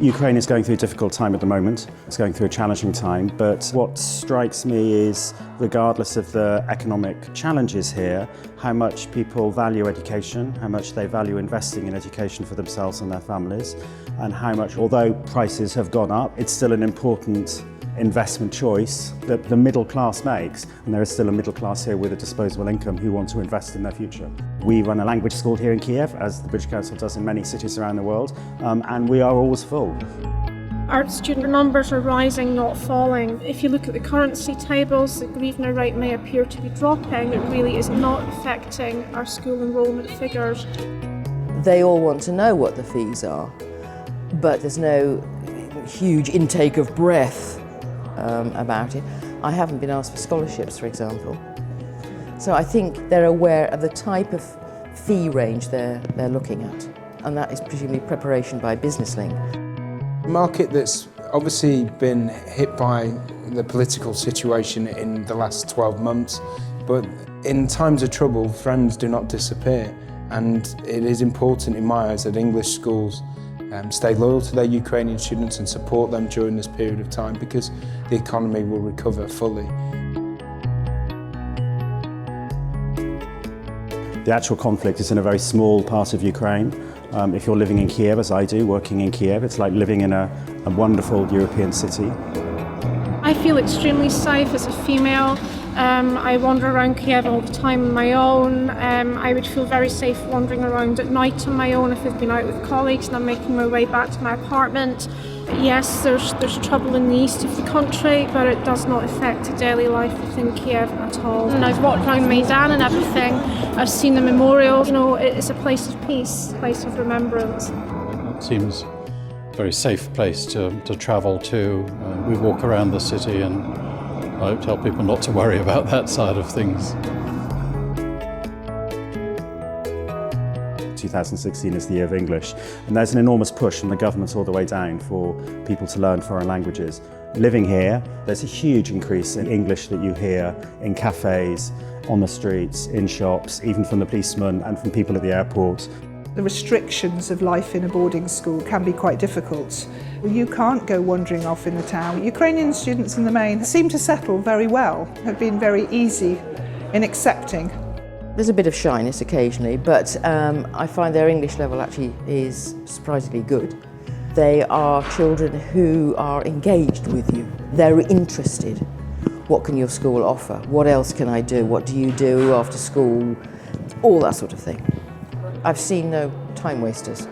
Ukraine is going through a difficult time at the moment. It's going through a challenging time, but what strikes me is, regardless of the economic challenges here, how much people value education, how much they value investing in education for themselves and their families, and how much, although prices have gone up, it's still an important investment choice that the middle class makes, and there is still a middle class here with a disposable income who want to invest in their future. We run a language school here in Kyiv, as the British Council does in many cities around the world, and we are always full. Our student numbers are rising, not falling. If you look at the currency tables, the hryvnia rate may appear to be dropping. It really is not affecting our school enrolment figures. They all want to know what the fees are, but there's no huge intake of breath about it. I haven't been asked for scholarships, for example. So I think they're aware of the type of fee range they're looking at, and that is presumably preparation by business link. A market that's obviously been hit by the political situation in the last 12 months, but in times of trouble, friends do not disappear, and it is important in my eyes that English schools stay loyal to their Ukrainian students and support them during this period of time, because the economy will recover fully. The actual conflict is in a very small part of Ukraine. If you're living in Kyiv, as I do, working in Kyiv, it's like living in a wonderful European city. I feel extremely safe as a female. I wander around Kyiv all the time on my own. I would feel very safe wandering around at night on my own if I've been out with colleagues and I'm making my way back to my apartment. Yes, there's trouble in the east of the country, but it does not affect the daily life within Kyiv at all. And I've walked around Maidan and everything. I've seen the memorial. You know, it's a place of peace, a place of remembrance. It seems a very safe place to travel to. We walk around the city, and I tell people not to worry about that side of things. 2016 is the year of English, and there's an enormous push from the government all the way down for people to learn foreign languages. Living here, there's a huge increase in English that you hear in cafes, on the streets, in shops, even from the policemen and from people at the airport. The restrictions of life in a boarding school can be quite difficult. You can't go wandering off in the town. Ukrainian students in the main seem to settle very well, have been very easy in accepting. There's a bit of shyness occasionally, but I find their English level actually is surprisingly good. They are children who are engaged with you. They're interested. What can your school offer? What else can I do? What do you do after school? All that sort of thing. I've seen no time wasters.